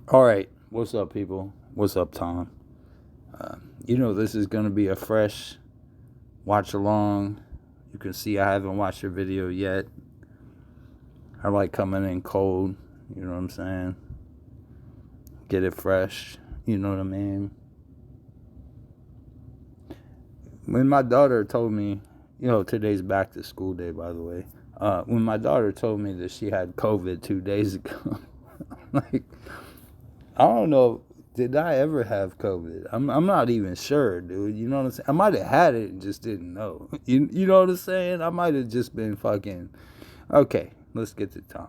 All right, what's up, people? What's up, Tom? This is going to be a fresh watch along. You can see I haven't watched your video yet. I like coming in cold, you know what I'm saying? Get it fresh, you know what I mean? When my daughter told me, today's back to school day, by the way. When my daughter told me that she had COVID 2 days ago, like, I don't know. Did I ever have COVID? I'm not even sure, dude. You know what I'm saying? I might have had it and just didn't know. You know what I'm saying? I might have just been fucking. Okay, let's get to Tom.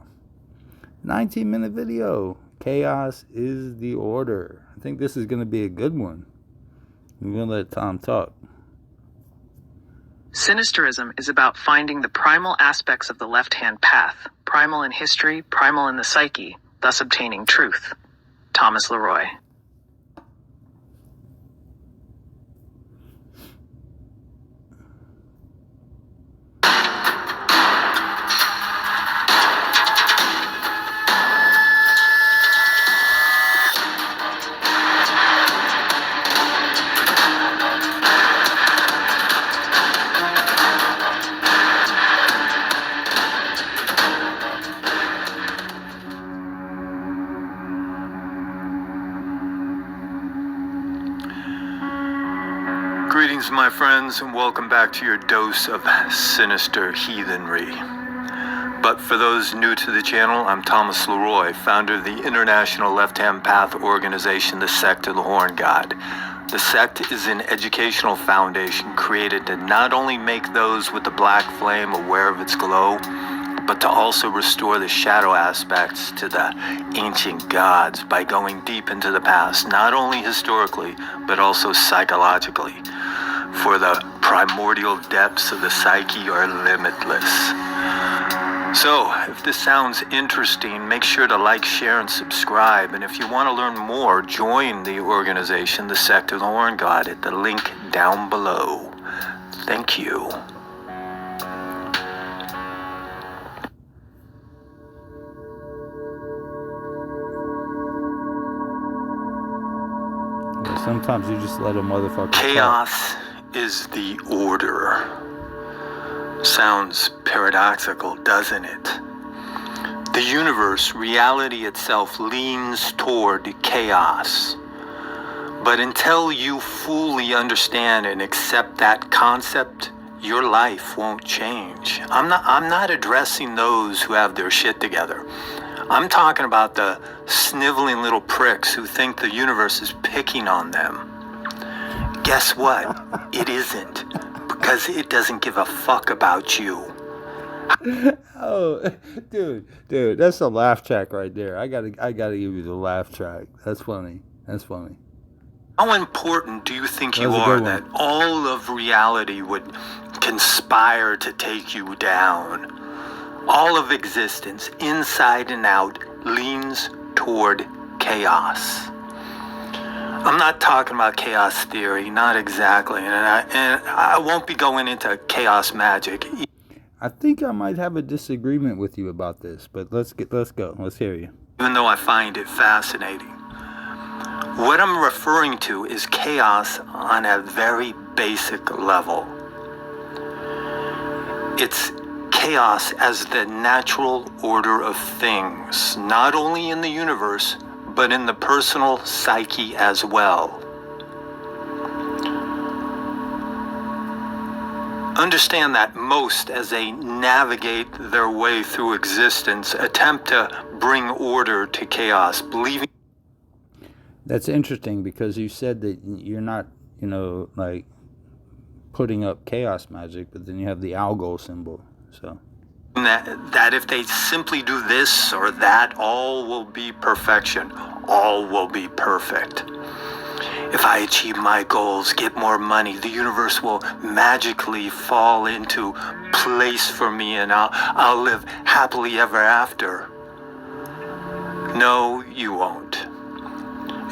19-minute video. Chaos is the order. I think this is going to be a good one. We're going to let Tom talk. Sinisterism is about finding the primal aspects of the left-hand path, primal in history, primal in the psyche, thus obtaining truth. Thomas Leroy. Greetings, my friends, and welcome back to your dose of sinister heathenry. But for those new to the channel, I'm Thomas Leroy, founder of the International Left-Hand Path organization, the Sect of the Horn God. The sect is an educational foundation created to not only make those with the black flame aware of its glow, but to also restore the shadow aspects to the ancient gods by going deep into the past, not only historically, but also psychologically. For the primordial depths of the psyche are limitless. So, if this sounds interesting, make sure to like, share, and subscribe. And if you want to learn more, join the organization, the Sect of the Horn God, at the link down below. Thank you. Sometimes you just let a motherfucker Chaos is the order. Sounds paradoxical, doesn't it? The universe, reality itself, leans toward chaos. But until you fully understand and accept that concept, your life won't change. I'm not addressing those who have their shit together. I'm talking about the sniveling little pricks who think the universe is picking on them. Guess what? It isn't, because it doesn't give a fuck about you. Oh, dude, that's a laugh track right there. I gotta give you the laugh track. That's funny. How important do you think you are that all of reality would conspire to take you down? All of existence, inside and out, leans toward chaos. I'm not talking about chaos theory, not exactly, and I won't be going into chaos magic. I think I might have a disagreement with you about this, but let's go. Let's hear you. Even though I find it fascinating. What I'm referring to is chaos on a very basic level. It's chaos as the natural order of things, not only in the universe, but in the personal psyche as well. Understand that most, as they navigate their way through existence, attempt to bring order to chaos, believing... That's interesting, because you said that you're not, like putting up chaos magic, but then you have the algo symbol, so... That if they simply do this or that, all will be perfection. All will be perfect. If I achieve my goals, get more money, the universe will magically fall into place for me, and I'll live happily ever after. No, you won't.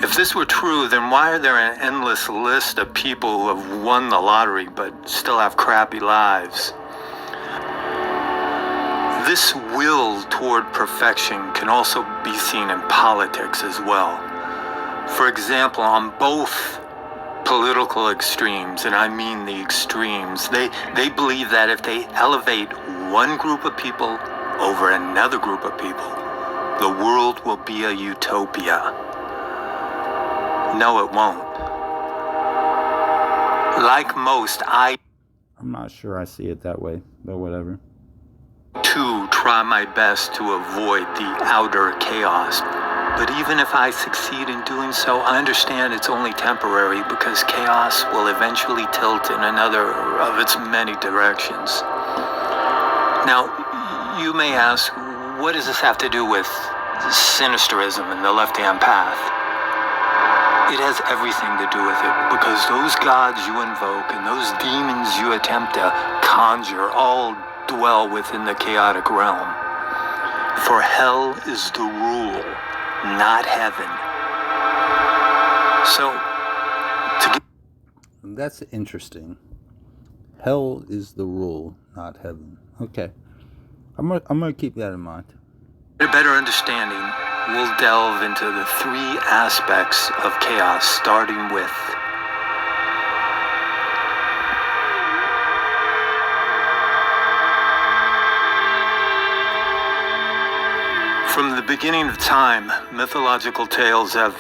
If this were true, then why are there an endless list of people who have won the lottery but still have crappy lives? This will toward perfection can also be seen in politics as well. For example, on both political extremes, and I mean the extremes, they believe that if they elevate one group of people over another group of people, the world will be a utopia. No, it won't. Like most, I'm not sure I see it that way, but whatever. To try my best to avoid the outer chaos. But even if I succeed in doing so, I understand it's only temporary because chaos will eventually tilt in another of its many directions. Now, you may ask, what does this have to do with sinisterism and the left-hand path? It has everything to do with it, because those gods you invoke and those demons you attempt to conjure all dwell within the chaotic realm. For hell is the rule, not heaven. So, that's interesting. Hell is the rule, not heaven. Okay. I'm gonna keep that in mind. To get a better understanding, we'll delve into the three aspects of chaos, starting with from the beginning of time, mythological tales have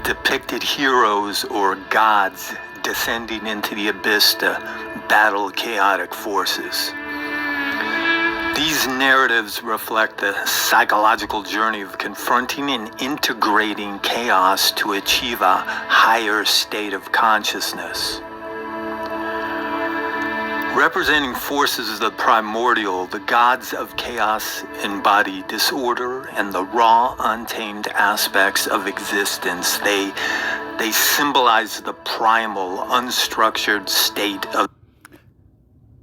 depicted heroes or gods descending into the abyss to battle chaotic forces. These narratives reflect the psychological journey of confronting and integrating chaos to achieve a higher state of consciousness. Representing forces of the primordial, the gods of chaos embody disorder and the raw, untamed aspects of existence. They symbolize the primal, unstructured state of...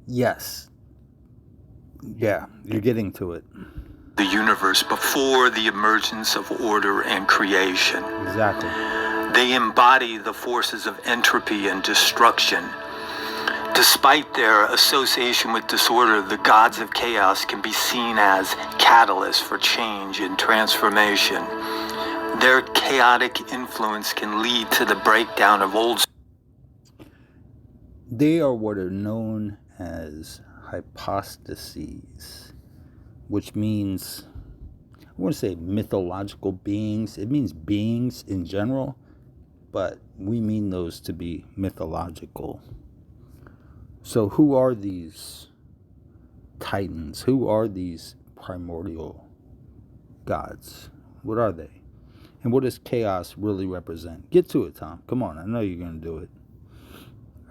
Yes. Yeah, you're getting to it. The universe before the emergence of order and creation. Exactly. They embody the forces of entropy and destruction. Despite their association with disorder, the gods of chaos can be seen as catalysts for change and transformation. Their chaotic influence can lead to the breakdown of old... They are what are known as hypostases, which means, I want to say mythological beings. It means beings in general, but we mean those to be mythological. So who are these titans? Who are these primordial gods? What are they? And what does chaos really represent? Get to it, Tom. Come on. I know you're going to do it.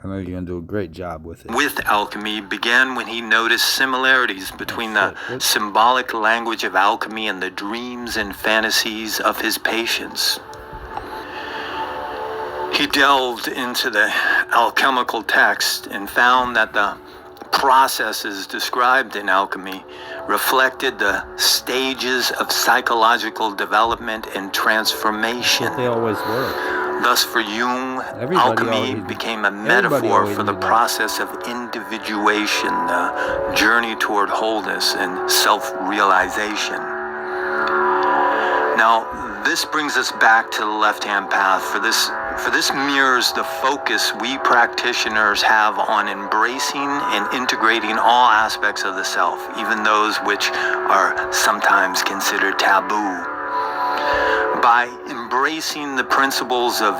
I know you're going to do a great job with it. With alchemy began when he noticed similarities between the symbolic language of alchemy and the dreams and fantasies of his patients. He delved into the alchemical text and found that the processes described in alchemy reflected the stages of psychological development and transformation. They always were. Thus, for Jung, alchemy became a metaphor for the process of individuation, the journey toward wholeness and self-realization. Now, this brings us back to the left-hand path. For this mirrors the focus we practitioners have on embracing and integrating all aspects of the self, even those which are sometimes considered taboo. By embracing the principles of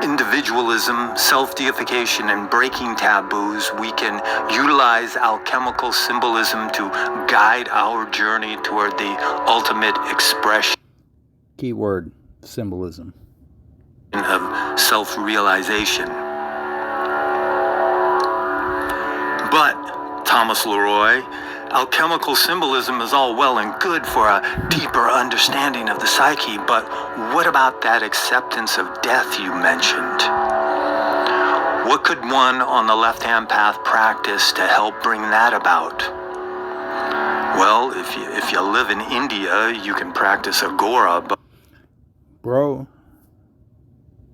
individualism, self-deification, and breaking taboos, we can utilize alchemical symbolism to guide our journey toward the ultimate expression. Keyword, symbolism. Of self-realization. But, Thomas Leroy, alchemical symbolism is all well and good for a deeper understanding of the psyche, but what about that acceptance of death you mentioned? What could one on the left-hand path practice to help bring that about? Well, if you live in India, you can practice Agora, but... Bro,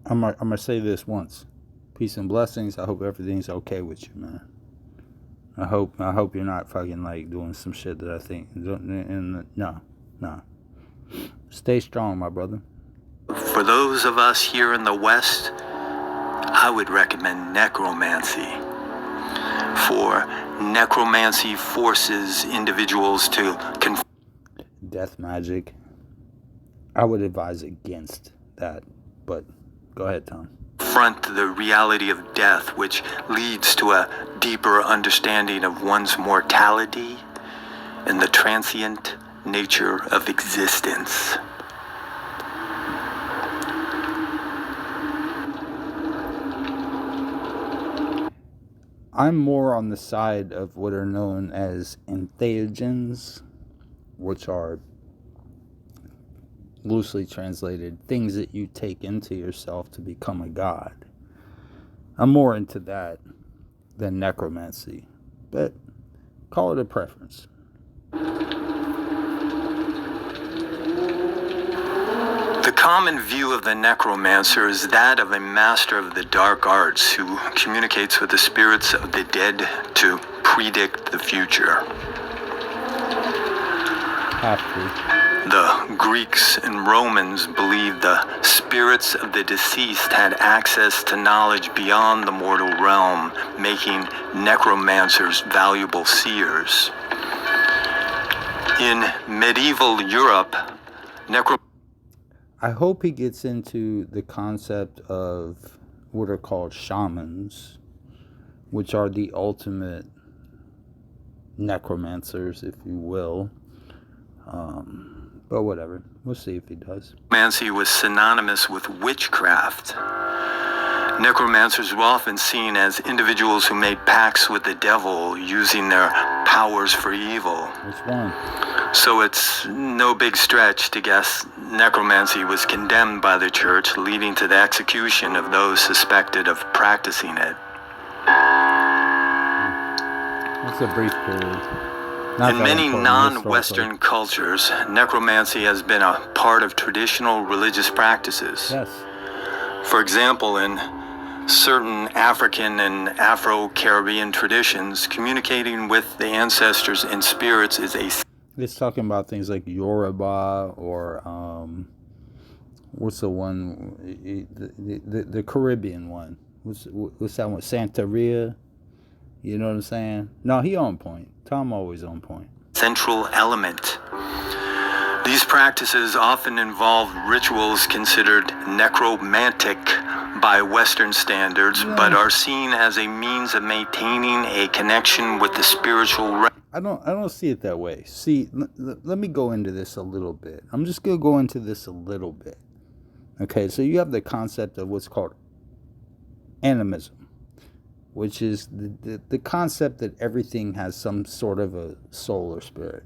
I'm gonna say this once. Peace and blessings. I hope everything's okay with you, man. I hope you're not fucking like doing some shit that I think. No. Stay strong, my brother. For those of us here in the West, I would recommend necromancy. For necromancy forces individuals to death magic. I would advise against that, but go ahead, Tom. confront the reality of death, which leads to a deeper understanding of one's mortality and the transient nature of existence. I'm more on the side of what are known as entheogens, which are loosely translated things that you take into yourself to become a god. I'm more into that than necromancy, but call it a preference. The common view of the necromancer is that of a master of the dark arts who communicates with the spirits of the dead to predict the future. The Greeks and Romans believed the spirits of the deceased had access to knowledge beyond the mortal realm, making necromancers valuable seers. In medieval Europe, I hope he gets into the concept of what are called shamans, which are the ultimate necromancers, if you will. But whatever. We'll see if he does. Necromancy was synonymous with witchcraft. Necromancers were often seen as individuals who made pacts with the devil using their powers for evil. Which one? So it's no big stretch to guess necromancy was condemned by the church, leading to the execution of those suspected of practicing it. That's a brief period. In many non-Western cultures, necromancy has been a part of traditional religious practices. Yes. For example, in certain African and Afro-Caribbean traditions, communicating with the ancestors and spirits is a... It's talking about things like Yoruba or, what's the one, the Caribbean one. What's that one? Santeria? You know what I'm saying? No, he on point. Tom always on point. Central element. These practices often involve rituals considered necromantic by Western standards, but are seen as a means of maintaining a connection with the spiritual. I don't see it that way. See, let me go into this a little bit. I'm just gonna go into this a little bit. Okay, so you have the concept of what's called animism, which is the concept that everything has some sort of a soul or spirit.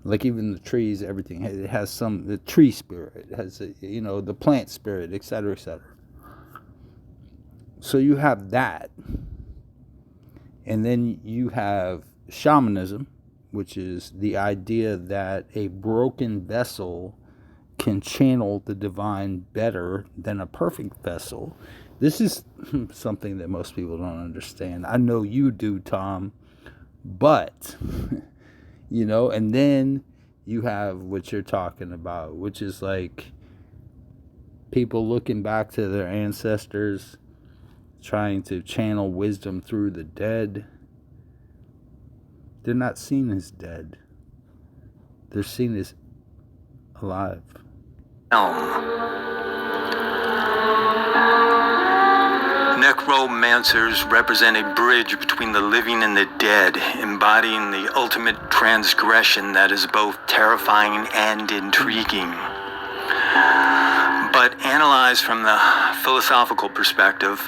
Like even the trees, everything, it has the tree spirit, it has, the plant spirit, etc., etc. So you have that. And then you have shamanism, which is the idea that a broken vessel can channel the divine better than a perfect vessel. This is something that most people don't understand. I know you do, Tom, but, and then you have what you're talking about, which is like people looking back to their ancestors, trying to channel wisdom through the dead. They're not seen as dead. They're seen as alive. Necromancers represent a bridge between the living and the dead, embodying the ultimate transgression that is both terrifying and intriguing. But analyzed from the philosophical perspective,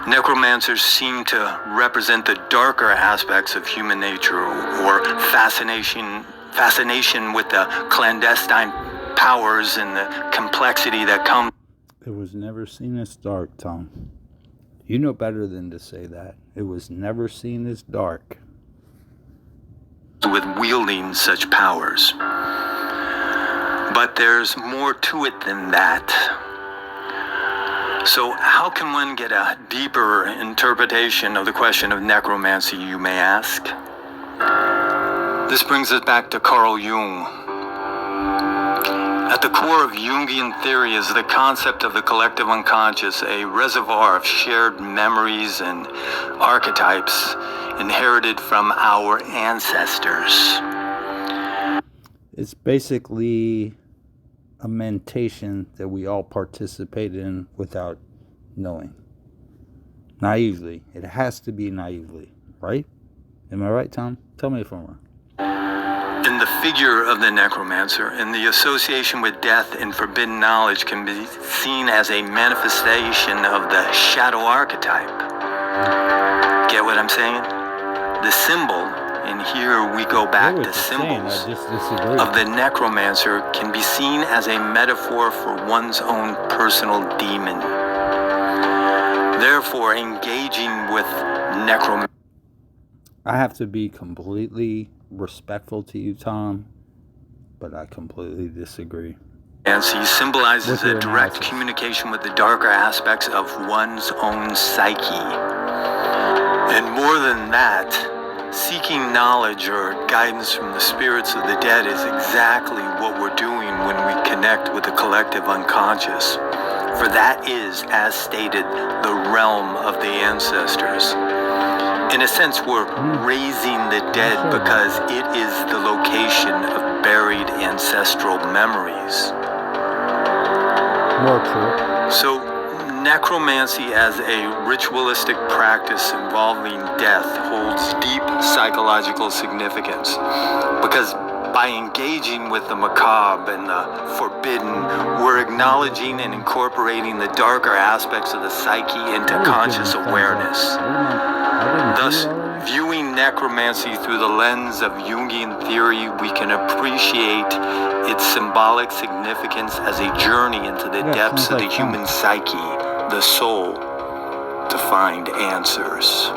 necromancers seem to represent the darker aspects of human nature, or fascination with the clandestine powers and the complexity that comes. It was never seen as dark, Tom. You know better than to say that. It was never seen as dark. With wielding such powers. But there's more to it than that. So how can one get a deeper interpretation of the question of necromancy, you may ask? This brings us back to Carl Jung. At the core of Jungian theory is the concept of the collective unconscious, a reservoir of shared memories and archetypes inherited from our ancestors. It's basically a mentation that we all participate in without knowing. Naively. It has to be naively, right? Am I right, Tom? Tell me if I'm wrong. In the figure of the necromancer, and the association with death and forbidden knowledge can be seen as a manifestation of the shadow archetype. Get what I'm saying? The symbol, and here we go back to symbols, of the necromancer can be seen as a metaphor for one's own personal demon. Therefore, engaging with necromancy. I have to be completely respectful to you, Tom, but I completely disagree. And he symbolizes a direct communication with the darker aspects of one's own psyche. And more than that, seeking knowledge or guidance from the spirits of the dead is exactly what we're doing when we connect with the collective unconscious. For that is, as stated, the realm of the ancestors. In a sense, we're raising the dead because it is the location of buried ancestral memories. More true. So, necromancy as a ritualistic practice involving death holds deep psychological significance because by engaging with the macabre and the forbidden, we're acknowledging and incorporating the darker aspects of the psyche into conscious awareness. Thus, viewing necromancy through the lens of Jungian theory, we can appreciate its symbolic significance as a journey into the depths of the human psyche, the soul, to find answers.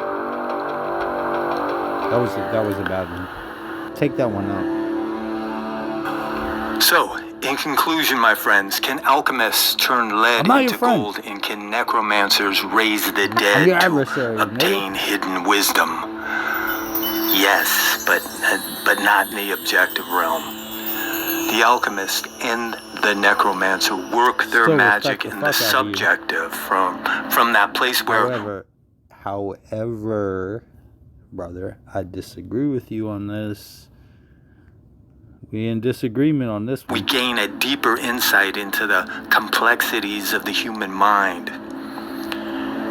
That was a bad one. Take that one out. So, in conclusion, my friends, can alchemists turn lead into gold, and can necromancers raise the dead to obtain hidden wisdom? Yes, but not in the objective realm. The alchemist and the necromancer work their magic in the subjective from that place where... However, brother, I disagree with you on this. We in disagreement on this one. We gain a deeper insight into the complexities of the human mind.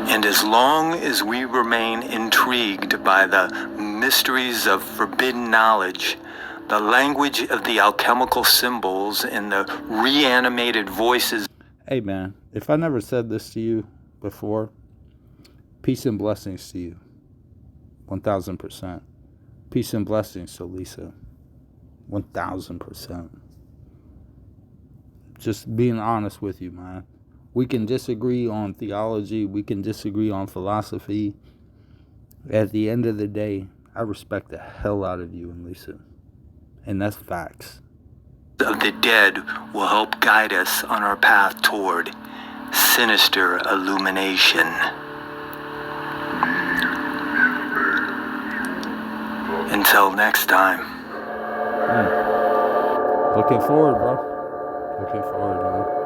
And as long as we remain intrigued by the mysteries of forbidden knowledge, the language of the alchemical symbols and the reanimated voices... Hey man, if I never said this to you before, peace and blessings to you. 1000%. Peace and blessings to Lisa. 1000%. Just being honest with you, man. We can disagree on theology. We can disagree on philosophy. At the end of the day, I respect the hell out of you and Lisa. And that's facts. Of the dead will help guide us on our path toward sinister illumination. Until next time. Looking forward, bro. Looking forward, man.